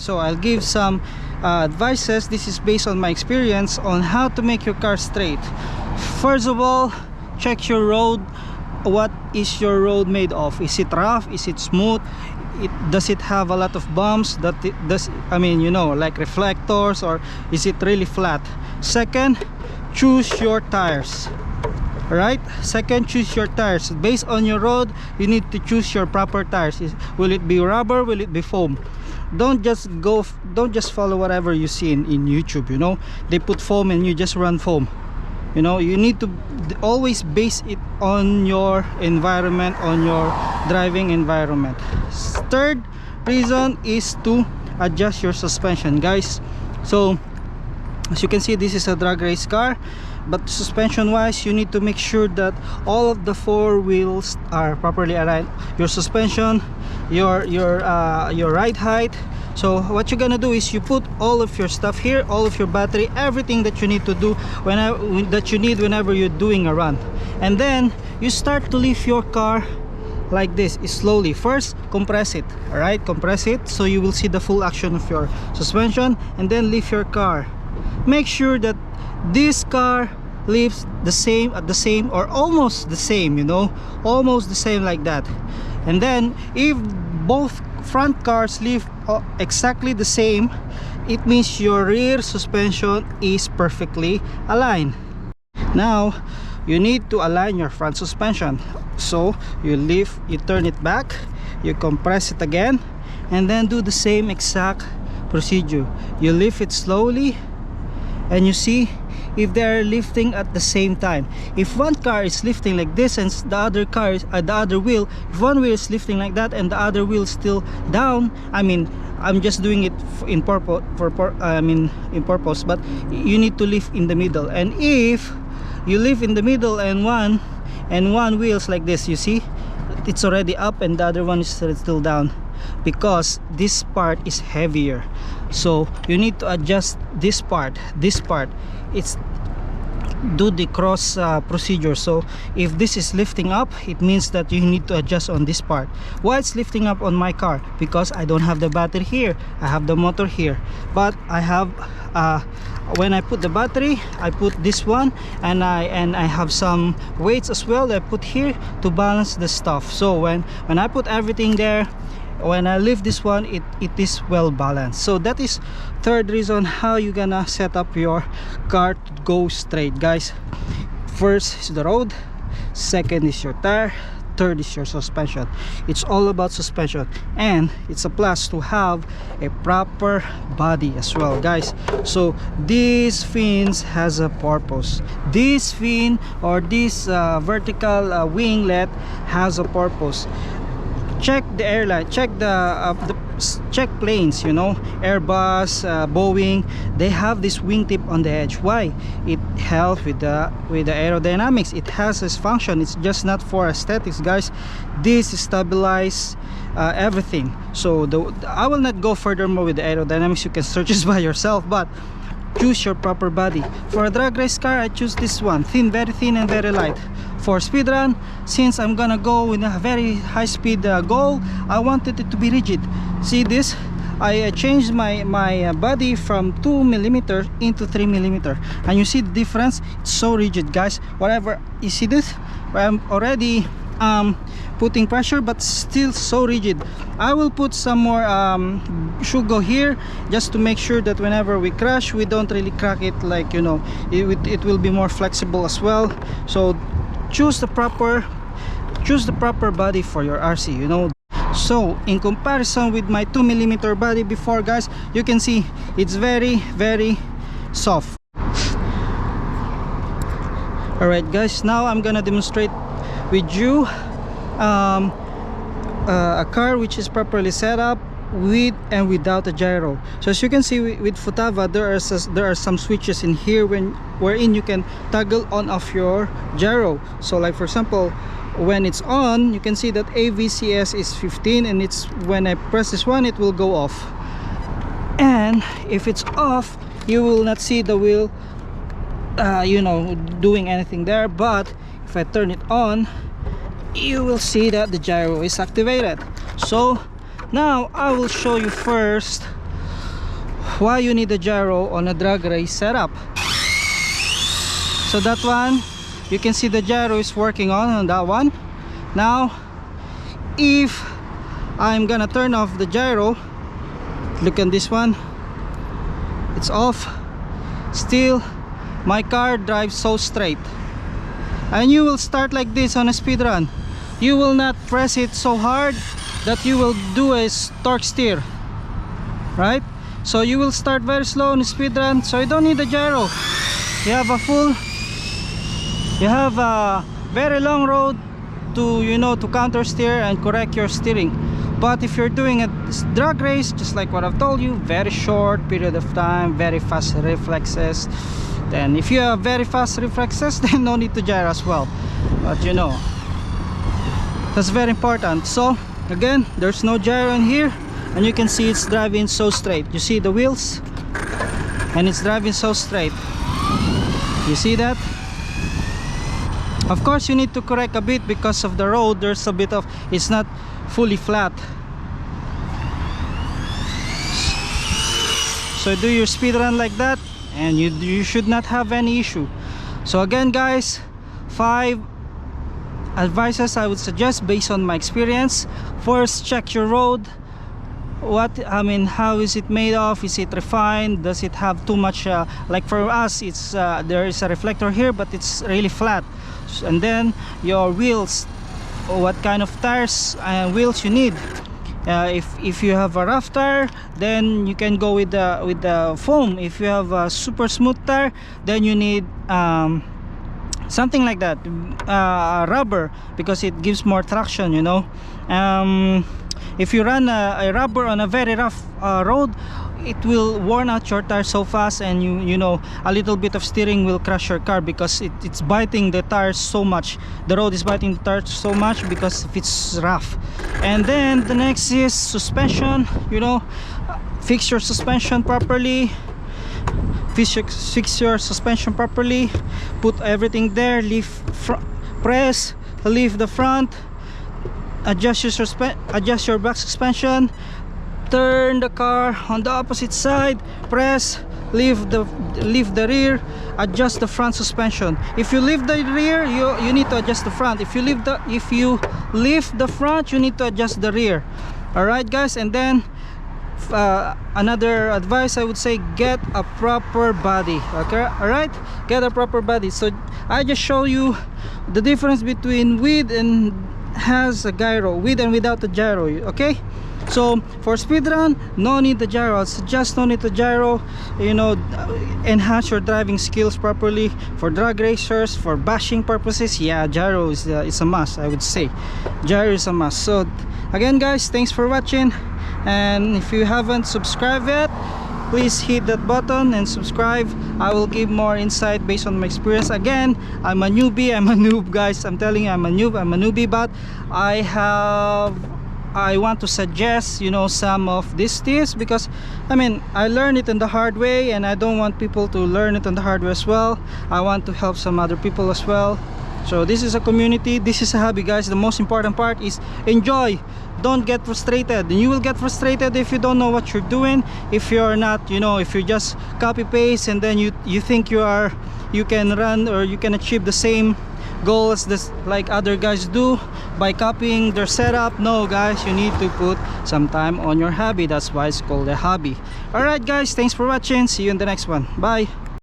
So I'll give some advices. This is based on my experience on how to make your car straight. First of all, check your road. What is your road made of? Is it rough? Is it smooth? Does it have a lot of bumps? That it does, I mean, you know, like reflectors, or is it really flat? Second, choose your tires. Alright, second, choose your tires. Based on your road, you need to choose your proper tires. Will it be rubber? Will it be foam? Don't just follow whatever you see in YouTube. You know, they put foam and you just run foam. You know, you need to always base it on your environment, on your driving environment. Third reason is to adjust your suspension, guys. So as you can see, this is a drag race car, but suspension wise, you need to make sure that all of the four wheels are properly aligned. Your suspension, your ride height. So what you're gonna do is you put all of your stuff here, all of your battery, everything that you need to do whenever you're doing a run, and then you start to lift your car like this, slowly. First, compress it. All right, compress it so you will see the full action of your suspension, and then lift your car. Make sure that this car lifts the same or almost the same, you know, almost the same, like that. And then if both front cars lift exactly the same, it means your rear suspension is perfectly aligned. Now you need to align your front suspension. So you lift, you turn it back, you compress it again, and then do the same exact procedure. You lift it slowly, and you see if they're lifting at the same time. If one car is lifting like this and the other car is the other wheel, if one wheel is lifting like that and the other wheel is still down, I mean, I'm just doing it in purpose, but you need to lift in the middle. And if you lift in the middle and one wheel's like this, you see it's already up and the other one is still down, because this part is heavier. So you need to adjust this part. It's do the cross procedure. So if this is lifting up, it means that you need to adjust on this part. Why it's lifting up on my car? Because I don't have the battery here, I have the motor here, but I have when I put the battery, I put this one, and I have some weights as well that I put here to balance the stuff. So when I put everything there, when I lift this one, it is well balanced. So that is third reason how you gonna set up your car to go straight, guys. First is the road, second is your tire, third is your suspension. It's all about suspension, and it's a plus to have a proper body as well, guys. So this fins has a purpose. This fin, or this vertical winglet, has a purpose. Check the airline, check check planes, you know, Airbus, Boeing. They have this wingtip on the edge. Why? It helps with the aerodynamics. It has this function. It's just not for aesthetics, guys. This stabilize everything. So I will not go furthermore with the aerodynamics. You can search this by yourself, but choose your proper body. For a drag race car, I choose this one, thin, very thin and very light. For speedrun, since I'm gonna go in a very high speed goal, I wanted it to be rigid. See this? I changed my body from 2mm into 3mm, and you see the difference. It's so rigid, guys. Whatever you see this, I'm already putting pressure, but still so rigid. I will put some more shugo here, just to make sure that whenever we crash, we don't really crack it, like, you know, it will be more flexible as well. So choose the proper body for your RC, you know. So in comparison with my 2mm body before, guys, you can see it's very soft. Alright, guys, now I'm gonna demonstrate with you a car which is properly set up with and without a gyro. So as you can see with Futaba, there are some switches in here wherein you can toggle on off your gyro. So like for example, when it's on, you can see that AVCS is 15, and it's when I press this one, it will go off. And if it's off, you will not see the wheel you know, doing anything there. But if I turn it on, you will see that the gyro is activated. So now I will show you first why you need a gyro on a drag race setup. So that one, you can see the gyro is working on that one. Now if I'm gonna turn off the gyro, look at this one, it's off. Still my car drives so straight. And you will start like this on a speed run. You will not press it so hard that you will do a torque steer, right? So you will start very slow on a speed run, so you don't need a gyro. You have a very long road to, you know, to counter steer and correct your steering. But if you're doing a drag race, just like what I've told you, very short period of time, very fast reflexes, then if you have very fast reflexes, then no need to gyro as well. But you know, that's very important. So again, there's no gyro in here, and you can see it's driving so straight. You see the wheels, and it's driving so straight. You see that? Of course you need to correct a bit because of the road. There's a bit of, it's not fully flat. So do your speed run like that, and you should not have any issue. So again guys, 5 advices I would suggest based on my experience. First, check your road. How is it made of? Is it refined? Does it have too much like for us, it's there is a reflector here, but it's really flat. And then your wheels, what kind of tires and wheels you need. If you have a rough tire, then you can go with the foam. If you have a super smooth tire, then you need something like that, rubber, because it gives more traction, you know. If you run a rubber on a very rough road, it will worn out your tire so fast, and you know, a little bit of steering will crush your car because it's biting the tires so much. The road is biting the tires so much because if it's rough. And then the next is suspension. You know, fix your suspension properly. Fix your suspension properly. Put everything there. Press, leave the front. Adjust your back suspension. Turn the car on the opposite side. Press, leave the rear. Adjust the front suspension. If you leave the rear, you need to adjust the front. If you leave the front, you need to adjust the rear. Alright guys, and then another advice I would say, get a proper body. Okay, alright, get a proper body. So I just show you the difference between with and has a gyro, with and without the gyro. Okay, so for speedrun, no need the gyro. I suggest no need the gyro. You know, enhance your driving skills properly. For drag racers, for bashing purposes, yeah, gyro is a must. I would say gyro is a must. So again guys, thanks for watching, and if you haven't subscribed yet, please hit that button and subscribe. I will give more insight based on my experience. Again, I'm a newbie, I'm a noob guys. I'm telling you, I'm a newbie, but I want to suggest, you know, some of these tips, because I learned it in the hard way, and I don't want people to learn it on the hard way as well. I want to help some other people as well. So this is a community, this is a hobby guys. The most important part is enjoy. Don't get frustrated. You will get frustrated if you don't know what you're doing, if you're not, you know, if you just copy paste and then you think you can run or you can achieve the same goals this like other guys do by copying their setup. No guys, you need to put some time on your hobby. That's why it's called a hobby. Alright guys, thanks for watching. See you in the next one. Bye.